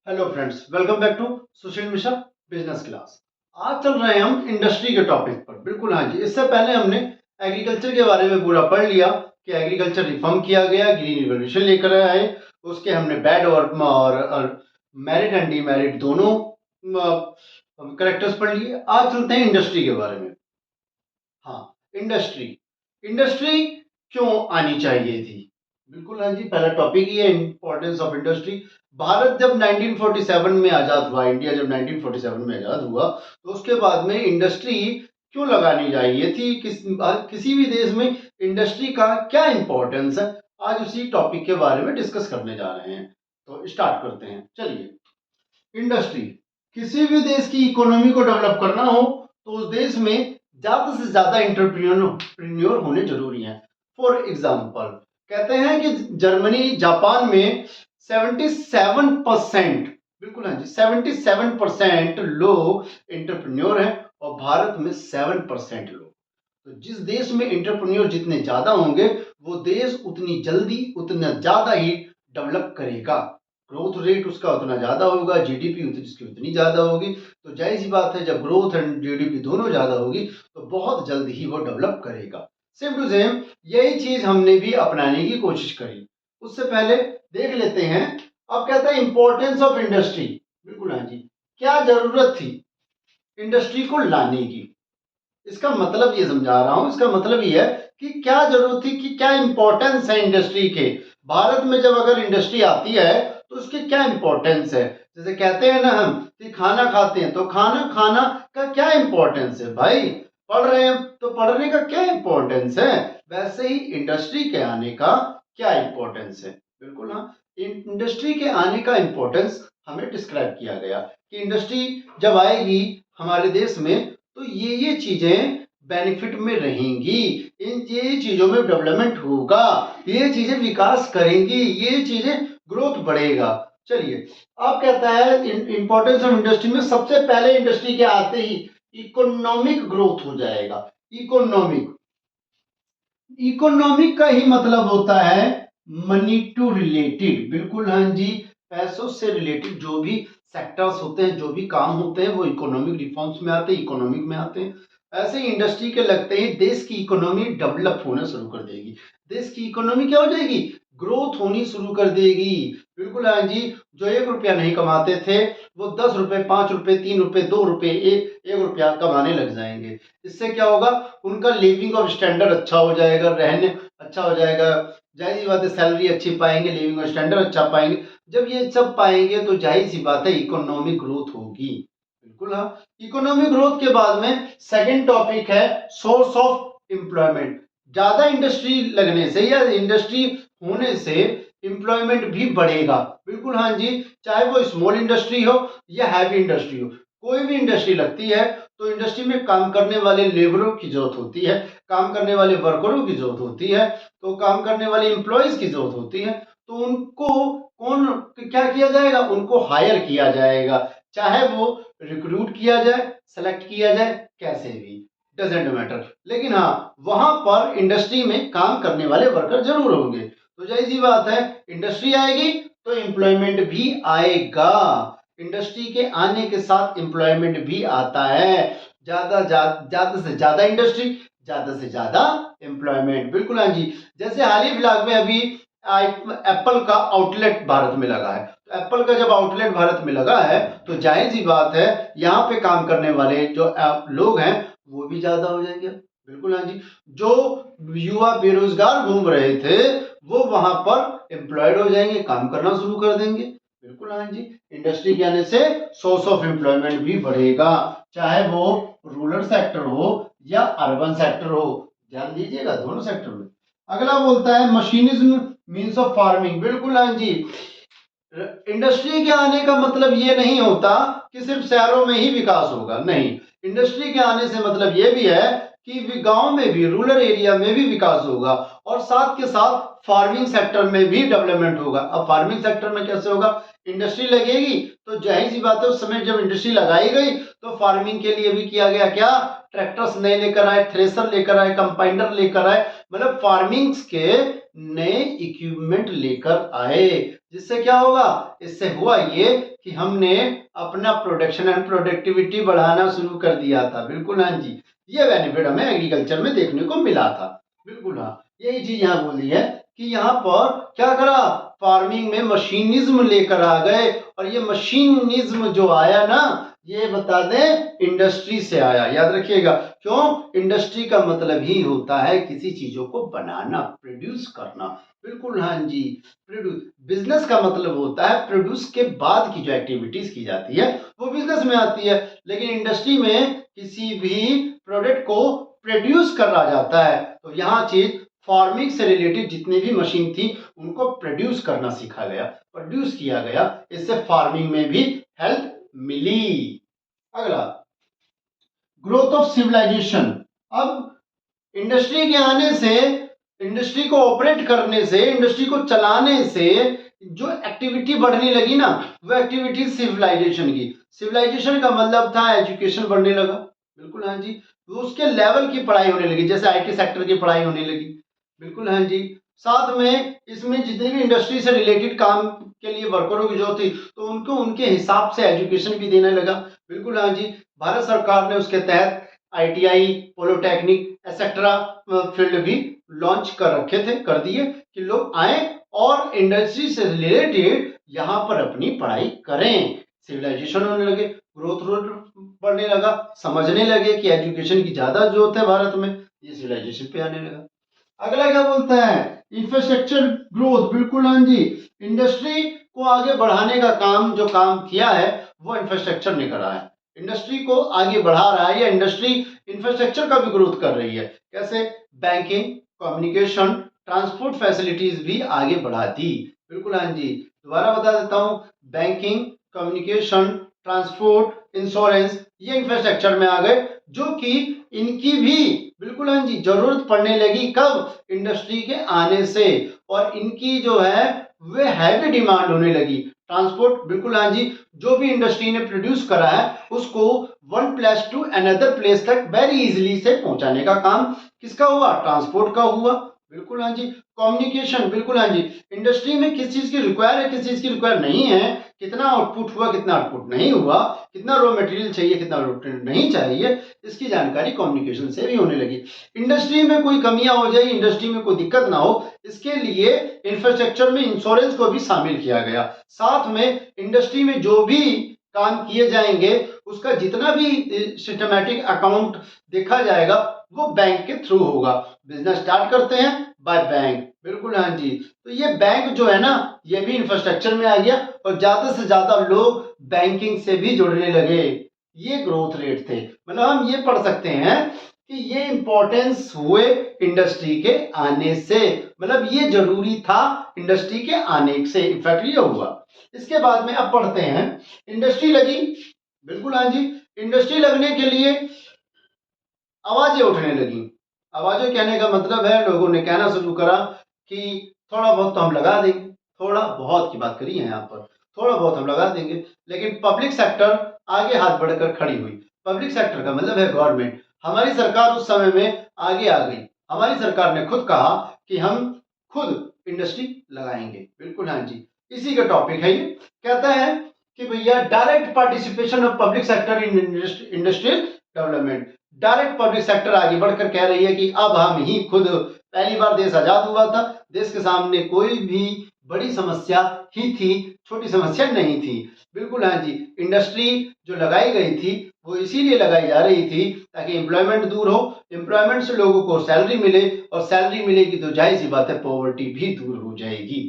Hello friends, welcome back to Sushil Mishra business class. आज चल रहे हैं हम इंडस्ट्री के टॉपिक पर। बिल्कुल हाँ जी, इससे पहले हमने एग्रीकल्चर के बारे में पूरा पढ़ लिया कि एग्रीकल्चर रिफॉर्म किया गया, ग्रीन रिवोल्यूशन लेकर आए। उसके हमने बैड और मेरिट एंड डीमेरिट दोनों करेक्टर्स पढ़ लिए। आज चलते हैं इंडस्ट्री के बारे में। हाँ, इंडस्ट्री इंडस्ट्री क्यों आनी चाहिए थी? बिल्कुल हाँ जी, पहला टॉपिक ही है इंपॉर्टेंस ऑफ इंडस्ट्री। भारत जब 1947 में आजाद हुआ, इंडिया जब 1947 में आजाद हुआ, तो उसके बाद में इंडस्ट्री क्यों लगानी चाहिए थी? किसी भी देश में इंडस्ट्री का क्या इंपॉर्टेंस है, आज उसी टॉपिक के बारे में डिस्कस करने जा रहे हैं। तो स्टार्ट करते हैं। चलिए, इंडस्ट्री, किसी भी देश की इकोनॉमी को डेवलप करना हो तो उस देश में ज्यादा से ज्यादा एंटरप्रेन्योर होने जरूरी हैं। फॉर एग्जाम्पल, कहते हैं कि जर्मनी जापान में 77%, बिल्कुल हाँ जी, 77% लोग एंटरप्रेन्योर हैं और भारत में 7% लोग। तो जिस देश में एंटरप्रेन्योर जितने ज्यादा होंगे, वो देश उतनी जल्दी उतना ज्यादा ही डेवलप करेगा। ग्रोथ रेट उसका उतना ज्यादा होगा, जीडीपी उसकी उतनी ज्यादा होगी। तो जाहिर सी बात है, जब ग्रोथ एंड जीडीपी दोनों ज्यादा होगी तो बहुत जल्द ही वो डेवलप करेगा। सेम टू सेम यही चीज हमने भी अपनाने की कोशिश करी। उससे पहले देख लेते हैं। अब कहता है इंपॉर्टेंस ऑफ इंडस्ट्री। बिल्कुल हाँ जी, क्या जरूरत थी इंडस्ट्री को लाने की? इसका मतलब ये समझा रहा हूं, इसका मतलब ये है कि क्या जरूरत थी, कि क्या इंपॉर्टेंस है इंडस्ट्री के। भारत में जब अगर इंडस्ट्री आती है तो उसके क्या इंपॉर्टेंस है? जैसे कहते हैं ना हम कि खाना खाते हैं, तो खाना खाना का क्या इंपॉर्टेंस है भाई? पढ़ रहे हैं तो पढ़ने का क्या इंपॉर्टेंस है? वैसे ही इंडस्ट्री के आने का क्या इंपॉर्टेंस है। बिल्कुल हाँ, इंडस्ट्री के आने का इंपॉर्टेंस हमें डिस्क्राइब किया गया कि इंडस्ट्री जब आएगी हमारे देश में तो ये चीजें बेनिफिट में रहेंगी, ये चीजों में डेवलपमेंट होगा, ये चीजें विकास करेंगी, ये चीजें ग्रोथ बढ़ेगा। चलिए, अब कहता है इंपॉर्टेंस ऑफ इंडस्ट्री में सबसे पहले इंडस्ट्री के आते ही इकोनॉमिक ग्रोथ हो जाएगा। इकोनॉमिक इकोनॉमिक का ही मतलब होता है मनी टू रिलेटेड। बिल्कुल हाँ जी, पैसों से रिलेटेड जो भी सेक्टर्स होते हैं, जो भी काम होते हैं, वो इकोनॉमिक रिफॉर्म्स में आते हैं, इकोनॉमिक में आते हैं। ऐसे ही इंडस्ट्री के लगते ही देश की इकोनॉमी डेवलप होना शुरू कर देगी। देश की इकोनॉमी क्या हो जाएगी? ग्रोथ होनी शुरू कर देगी। बिल्कुल हाँ जी, जो 1 रुपया नहीं कमाते थे वो 10 रुपए, 5 रुपए, 3 रुपए, 2 रुपए, 1 रुपया कमाने लग जाएंगे। इससे क्या होगा? उनका लिविंग ऑफ स्टैंडर्ड अच्छा हो जाएगा, रहने अच्छा हो जाएगा। जाहिर सी बात है, सैलरी अच्छी पाएंगे, लिविंग ऑफ स्टैंडर्ड अच्छा पाएंगे। जब ये सब पाएंगे तो जाहिर सी बात है इकोनॉमिक ग्रोथ होगी। बिल्कुल हाँ, इकोनॉमिक ग्रोथ के बाद में सेकंड टॉपिक है सोर्स ऑफ एम्प्लॉयमेंट। ज्यादा इंडस्ट्री लगने से या इंडस्ट्री होने से एम्प्लॉयमेंट भी बढ़ेगा। बिल्कुल हाँ जी, चाहे वो स्मॉल इंडस्ट्री हो या हैवी इंडस्ट्री हो, कोई भी इंडस्ट्री लगती है तो इंडस्ट्री में काम करने वाले लेबरों की जरूरत होती है, काम करने वाले वर्करों की जरूरत होती है, तो काम करने वाले एम्प्लॉयज की जरूरत होती है। तो उनको कौन क्या किया जाएगा? उनको हायर किया जाएगा, चाहे वो रिक्रूट किया जाए, सेलेक्ट किया जाए, कैसे भी डजेंट मैटर। लेकिन हाँ, वहां पर इंडस्ट्री में काम करने वाले वर्कर जरूर होंगे। तो जाहिर सी बात है, इंडस्ट्री आएगी तो एम्प्लॉयमेंट भी आएगा। इंडस्ट्री के आने के साथ एम्प्लॉयमेंट भी आता है। ज्यादा से ज्यादा इंडस्ट्री, ज्यादा से ज्यादा एम्प्लॉयमेंट। बिल्कुल हाँ जी, जैसे हाल ही फिलहाल में अभी एप्पल का आउटलेट भारत में लगा है। तो एप्पल का जब आउटलेट भारत में लगा है तो जाहिर सी बात है यहाँ पे काम करने वाले जो लोग हैं वो भी ज्यादा हो जाएंगे। बिल्कुल हाँ जी, जो युवा बेरोजगार घूम रहे थे वो वहां पर एम्प्लॉयड हो जाएंगे, काम करना शुरू कर देंगे। बिल्कुल हाँ जी, इंडस्ट्री के आने से सोर्स ऑफ एम्प्लॉयमेंट भी बढ़ेगा, चाहे वो रूरल सेक्टर हो या अर्बन सेक्टर हो। ध्यान दीजिएगा, दोनों सेक्टर में। अगला बोलता है मशीनिज्म मीन्स ऑफ फार्मिंग। बिल्कुल हाँ जी, इंडस्ट्री के आने का मतलब ये नहीं होता कि सिर्फ शहरों में ही विकास होगा, नहीं। इंडस्ट्री के आने से मतलब ये भी है कि गांव में भी, रूरल एरिया में भी विकास होगा और साथ के साथ फार्मिंग सेक्टर में भी डेवलपमेंट होगा। अब फार्मिंग सेक्टर में कैसे होगा? इंडस्ट्री लगेगी तो जाहिर सी बात है, उस समय जब इंडस्ट्री लगाई गई तो फार्मिंग के लिए भी किया गया क्या? ट्रैक्टर्स नए लेकर आए, थ्रेसर लेकर आए, कंपाइंडर लेकर आए, मतलब फार्मिंग्स के नए इक्विपमेंट लेकर आए, जिससे क्या होगा, इससे हुआ ये कि हमने अपना प्रोडक्शन एंड प्रोडक्टिविटी बढ़ाना शुरू कर दिया था। बिल्कुल हाँ जी, ये बेनिफिट हमें एग्रीकल्चर में देखने को मिला था। बिल्कुल हाँ, यही चीज यहाँ बोली है कि यहाँ पर क्या करा, फार्मिंग में मशीनिज्म लेकर आ गए, और ये मशीनिज्म जो आया ना, ये बता दें इंडस्ट्री से आया, याद रखिएगा। क्यों? इंडस्ट्री का मतलब ही होता है किसी चीजों को बनाना, प्रोड्यूस करना। बिल्कुल हाँ जी, प्रोड्यूस। बिजनेस का मतलब होता है प्रोड्यूस के बाद की जो एक्टिविटीज की जाती है वो बिजनेस में आती है, लेकिन इंडस्ट्री में किसी भी प्रोडक्ट को प्रोड्यूस करा जाता है। तो यहाँ चीज फार्मिंग से रिलेटेड जितनी भी मशीन थी उनको प्रोड्यूस करना सीखा गया, प्रोड्यूस किया गया, इससे फार्मिंग में भी हेल्प मिली। अगला, ग्रोथ ऑफ सिविलाइजेशन। अब इंडस्ट्री के आने से, इंडस्ट्री को ऑपरेट करने से, इंडस्ट्री को चलाने से जो एक्टिविटी बढ़ने लगी ना, वो एक्टिविटी सिविलाइजेशन की। सिविलाइजेशन का मतलब था एजुकेशन बढ़ने लगा। बिल्कुल हाँ जी, तो उसके लेवल की पढ़ाई होने लगी, जैसे आईटी सेक्टर की पढ़ाई होने लगी। बिल्कुल हाँ जी, साथ में इसमें जितने भी इंडस्ट्री से रिलेटेड काम के लिए वर्करों की जरूरत थी, तो उनको उनके हिसाब से एजुकेशन भी देने लगा। बिल्कुल हाँ जी, भारत सरकार ने उसके तहत आईटीआई, पॉलिटेक्निक एक्सेट्रा फील्ड भी लॉन्च कर रखे थे, कर दिए कि लोग आए और इंडस्ट्री से रिलेटेड यहाँ पर अपनी पढ़ाई करें। सिविलाइजेशन होने लगे, ग्रोथ बढ़ने लगा, समझने लगे कि एजुकेशन की ज्यादा जरूरत है भारत में, ये सिविलाइजेशन पे आने लगा। अगला क्या बोलता है, इंफ्रास्ट्रक्चर ग्रोथ। बिल्कुल हाँ जी, इंडस्ट्री को आगे बढ़ाने का काम जो काम किया है वो इंफ्रास्ट्रक्चर ने करा है। इंडस्ट्री को आगे बढ़ा रहा है, या इंडस्ट्री इंफ्रास्ट्रक्चर का भी ग्रोथ कर रही है। कैसे? बैंकिंग, कम्युनिकेशन, ट्रांसपोर्ट फैसिलिटीज भी आगे बढ़ा दी। बिल्कुल हाँ जी, दोबारा बता देता हूँ, बैंकिंग, कम्युनिकेशन, ट्रांसपोर्ट, इंश्योरेंस, ये इंफ्रास्ट्रक्चर में आ गए, जो कि इनकी भी बिल्कुल हाँ जी जरूरत पड़ने लगी। कब? इंडस्ट्री के आने से, और इनकी जो है वे हैवी डिमांड होने लगी। ट्रांसपोर्ट, बिल्कुल हाँ जी, जो भी इंडस्ट्री ने प्रोड्यूस करा है उसको one place to another place तक वेरी इजीली से पहुंचाने का काम किसका हुआ? ट्रांसपोर्ट का हुआ। बिल्कुल हाँ जी, कम्युनिकेशन, बिल्कुल हाँ जी, इंडस्ट्री में किस चीज की रिक्वायर है, किस चीज की रिक्वायर नहीं है, कितना आउटपुट हुआ, कितना आउटपुट नहीं हुआ, कितना रॉ मटेरियल चाहिए, कितना रॉ मटेरियल नहीं चाहिए, इसकी जानकारी कम्युनिकेशन से भी होने लगी। इंडस्ट्री में कोई कमियां हो जाए, इंडस्ट्री में कोई दिक्कत ना हो, इसके लिए इंफ्रास्ट्रक्चर में इंश्योरेंस को भी शामिल किया गया। साथ में इंडस्ट्री में जो भी काम किए जाएंगे उसका जितना भी सिस्टमैटिक अकाउंट देखा जाएगा वो बैंक के थ्रू होगा। बिजनेस स्टार्ट करते हैं बाय बैंक। बिल्कुल हाँ जी, तो ये बैंक जो है ना, ये भी इंफ्रास्ट्रक्चर में आ गया, और ज्यादा से ज्यादा लोग बैंकिंग से भी जुड़ने लगे। ये ग्रोथ रेट थे। मतलब हम ये पढ़ सकते हैं कि ये इंपॉर्टेंस हुए इंडस्ट्री के आने से, मतलब ये जरूरी था इंडस्ट्री के आने से, इनफैक्ट ये हुआ। इसके बाद में अब पढ़ते हैं, इंडस्ट्री लगी। बिल्कुल हाँ जी, इंडस्ट्री लगने के लिए आवाजें उठने लगी। आवाजें कहने का मतलब है लोगों ने कहना शुरू करा कि थोड़ा बहुत तो हम लगा देंगे, थोड़ा बहुत की बात करी है यहाँ पर, थोड़ा बहुत हम लगा देंगे। लेकिन पब्लिक सेक्टर आगे हाथ बढ़कर खड़ी हुई। पब्लिक सेक्टर का मतलब है गवर्नमेंट। हमारी सरकार उस समय में आगे आ गई। हमारी सरकार ने खुद कहा कि हम खुद इंडस्ट्री लगाएंगे। बिल्कुल हाँ जी, इसी का टॉपिक है ये। कहता है कि भैया direct participation of public sector in industrial development. Direct public sector आगे बढ़कर कह रही है कि अब हम ही खुद, पहली बार देश आजाद हुआ था, देश के सामने कोई भी बड़ी समस्या ही थी, छोटी समस्या नहीं थी। बिल्कुल हाँ जी, इंडस्ट्री जो लगाई गई थी वो इसीलिए लगाई जा रही थी ताकि एम्प्लॉयमेंट दूर हो, एम्प्लॉयमेंट से लोगों को सैलरी मिले, और सैलरी मिलेगी तो जाहिर सी बात है पॉवर्टी भी दूर हो जाएगी।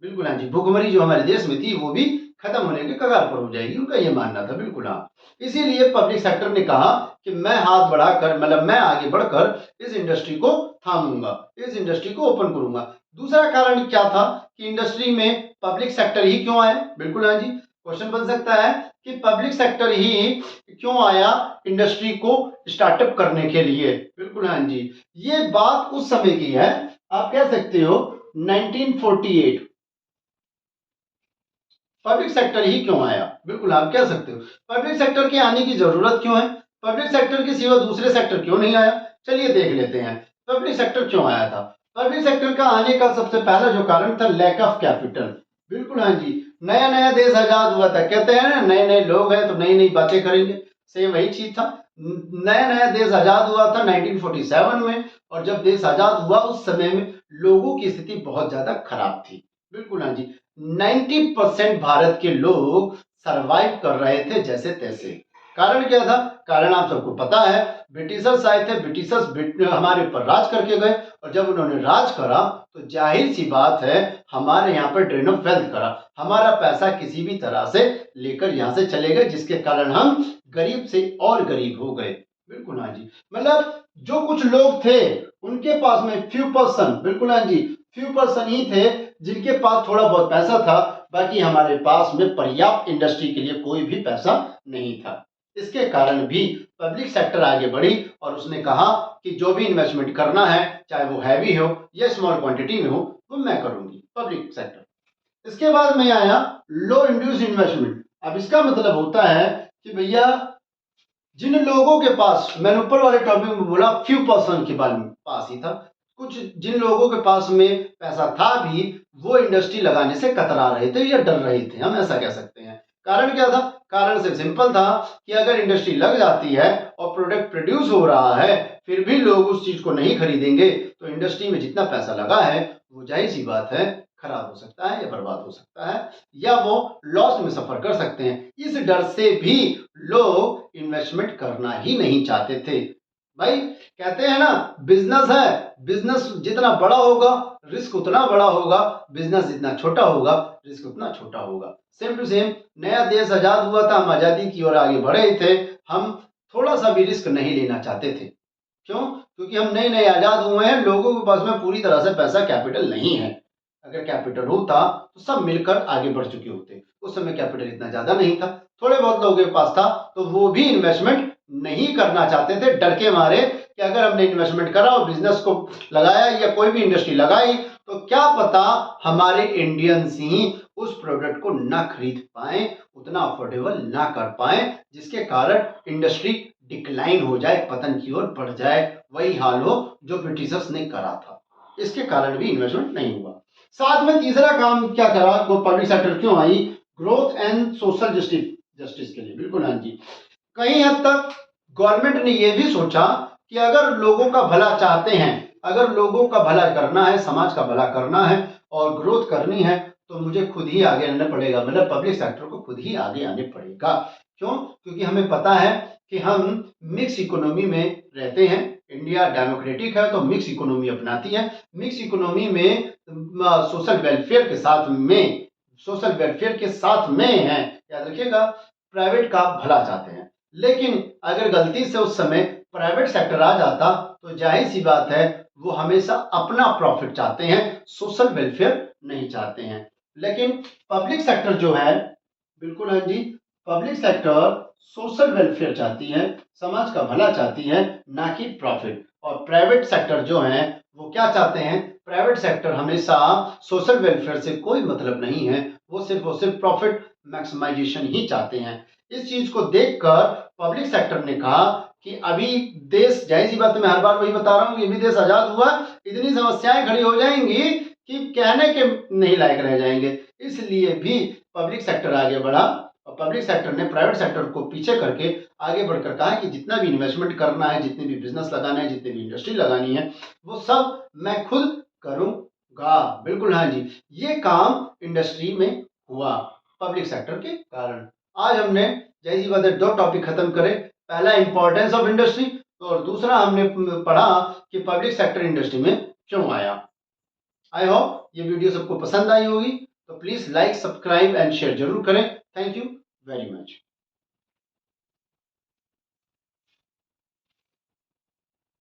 बिल्कुल हाँ जी, भुखमरी जो हमारे देश में थी वो भी खत्म होने के कगार पर हो जाएगी, उनका ये मानना था। बिल्कुल हाँ, इसीलिए पब्लिक सेक्टर ने कहा कि मैं हाथ बढ़ाकर, मतलब मैं आगे बढ़कर इस इंडस्ट्री को थामूंगा, इस इंडस्ट्री को ओपन करूंगा। दूसरा कारण क्या था कि इंडस्ट्री में पब्लिक सेक्टर ही क्यों आया? बिल्कुल हाँ जी, क्वेश्चन बन सकता है कि पब्लिक सेक्टर ही क्यों आया इंडस्ट्री को स्टार्टअप करने के लिए। बिल्कुल हाँ जी, ये बात उस समय की है, आप कह सकते हो 1948। पब्लिक सेक्टर ही क्यों आया? बिल्कुल आप कह सकते हो पब्लिक सेक्टर के आने की जरूरत क्यों है, पब्लिक सेक्टर के सिवा दूसरे सेक्टर क्यों नहीं आया। चलिए देख लेते हैं। पब्लिक सेक्टर क्यों आया था? पब्लिक सेक्टर का आने का सबसे पहला जो कारण था लैक ऑफ कैपिटल। बिल्कुल हाँ जी, नया नया देश आजाद हुआ था, कहते हैं ना नए नए लोग हैं तो नई नई बातें करेंगे, सेम वही चीज था। नया नया देश आजाद हुआ था 1947 में, और जब देश आजाद हुआ उस समय में लोगों की स्थिति बहुत ज्यादा खराब थी। बिल्कुल हाँ जी, 90% भारत के लोग सरवाइव कर रहे थे जैसे तैसे। कारण क्या था? कारण आप सबको पता है, ब्रिटिशर्स आए थे, ब्रिटिशर्स हमारे ऊपर राज करके गए, और जब उन्होंने राज करा तो जाहिर सी बात है हमारे यहाँ पर ड्रेन ऑफ वेल्थ करा, हमारा पैसा किसी भी तरह से लेकर यहाँ से चले गए, जिसके कारण हम गरीब से और गरीब हो गए। बिल्कुल हाँ जी, मतलब जो कुछ लोग थे उनके पास में फ्यू पर्सन, बिल्कुल हाँ जी, फ्यू पर्सन ही थे जिनके पास थोड़ा बहुत पैसा था, बाकी हमारे पास में पर्याप्त इंडस्ट्री के लिए कोई भी पैसा नहीं था। इसके कारण भी पब्लिक सेक्टर आगे बढ़ी और उसने कहा कि जो भी इन्वेस्टमेंट करना है, चाहे वो हैवी हो या स्मॉल क्वांटिटी में हो, वो मैं करूंगी, पब्लिक सेक्टर। इसके बाद में आया लो इंड्यूस इन्वेस्टमेंट। अब इसका मतलब होता है कि भैया जिन लोगों के पास, मैंने ऊपर वाले टॉपिक में बोला फ्यू पर्सन के बारे में पास ही था, कुछ जिन लोगों के पास में पैसा था भी, वो इंडस्ट्री लगाने से कतरा रहे थे या डर रहे थे, हम ऐसा कह सकते हैं। कारण क्या था? कारण सिर्फ सिंपल था कि अगर इंडस्ट्री लग जाती है और प्रोडक्ट प्रोड्यूस हो रहा है, फिर भी लोग उस चीज को नहीं खरीदेंगे, तो इंडस्ट्री में जितना पैसा लगा है वो जाहिर सी बात है खराब हो सकता है या बर्बाद हो सकता है, या वो लॉस में सफर कर सकते हैं। इस डर से भी लोग इन्वेस्टमेंट करना ही नहीं चाहते थे। भाई कहते हैं ना, बिजनेस है, बिजनेस जितना बड़ा होगा रिस्क उतना बड़ा होगा, बिजनेस जितना छोटा होगा रिस्क उतना छोटा होगा। सेम टू सेम, नया देश आजाद हुआ था, हम आजादी की ओर आगे बढ़े थे, हम थोड़ा सा भी रिस्क नहीं लेना चाहते थे। क्यों? क्योंकि हम नए नए आजाद हुए हैं, लोगों के पास में पूरी तरह से पैसा कैपिटल नहीं है। अगर कैपिटल होता तो सब मिलकर आगे बढ़ चुके होते। उस समय कैपिटल इतना ज्यादा नहीं था, थोड़े बहुत लोगों के पास था, तो वो भी इन्वेस्टमेंट नहीं करना चाहते थे, डर के मारे कि अगर हमने इन्वेस्टमेंट करा और बिजनेस को लगाया या कोई भी इंडस्ट्री लगाई तो क्या पता हमारे इंडियंस ही उस प्रोडक्ट को ना खरीद पाए, उतना अफोर्डेबल ना कर पाए, जिसके कारण इंडस्ट्री डिक्लाइन हो जाए, पतन की ओर बढ़ जाए, वही हाल हो जो ब्रिटिशर्स ने करा था। इसके कारण भी इन्वेस्टमेंट नहीं हुआ। साथ में तीसरा काम क्या करा, वो पब्लिक सेक्टर क्यों आई? Growth and social justice, justice के लिए। बिल्कुल हाँ जी, कई हद तक गवर्नमेंट ने यह भी सोचा कि अगर लोगों का भला चाहते हैं, अगर लोगों का भला करना है, समाज का भला करना है और ग्रोथ करनी है, तो मुझे खुद ही आगे आना पड़ेगा, मतलब पब्लिक सेक्टर को खुद ही आगे आने पड़ेगा। क्यों? क्योंकि हमें पता है कि हम मिक्स इकोनॉमी में रहते हैं, इंडिया डेमोक्रेटिक है तो मिक्स इकोनॉमी अपनाती है। मिक्स इकोनॉमी में सोशल वेलफेयर के साथ में, सोशल वेलफेयर के साथ में है, याद रखिएगा, प्राइवेट का भला चाहते हैं। लेकिन अगर गलती से उस समय प्राइवेट सेक्टर आ जाता तो जाहिर सी बात है वो हमेशा अपना प्रॉफिट चाहते हैं, सोशल वेलफेयर नहीं चाहते हैं। लेकिन पब्लिक सेक्टर जो है, बिल्कुल हाँ जी, पब्लिक सेक्टर सोशल वेलफेयर चाहती है, समाज का भला चाहती है, ना कि प्रॉफिट। और प्राइवेट सेक्टर जो है वो क्या चाहते हैं? प्राइवेट सेक्टर हमेशा सोशल वेलफेयर से कोई मतलब नहीं है, वो सिर्फ प्रॉफिट मैक्सिमाइजेशन ही चाहते हैं। इस चीज को देखकर पब्लिक सेक्टर ने कहा कि अभी देश, जाहिर सी बात है मैं हर बार वही बता रहा हूँ, ये भी देश आजाद हुआ, इतनी समस्याएं खड़ी हो जाएंगी कि कहने के नहीं लायक रह जाएंगे। इसलिए भी पब्लिक सेक्टर आगे बढ़ा और पब्लिक सेक्टर ने प्राइवेट सेक्टर को पीछे करके आगे बढ़कर कहा कि जितना भी इन्वेस्टमेंट करना है, जितने भी बिजनेस लगाना है, जितनी भी इंडस्ट्री लगानी है, वो सब मैं खुद करूंगा। बिल्कुल हाँ जी, ये काम इंडस्ट्री में हुआ पब्लिक सेक्टर के कारण। आज हमने, जैसी बात है, दो टॉपिक खत्म करे। पहला इंपॉर्टेंस ऑफ इंडस्ट्री, और दूसरा हमने पढ़ा कि पब्लिक सेक्टर इंडस्ट्री में क्यों आया। आई होप ये वीडियो सबको पसंद आई होगी, तो please like, subscribe and share जरूर करें। Thank you very much.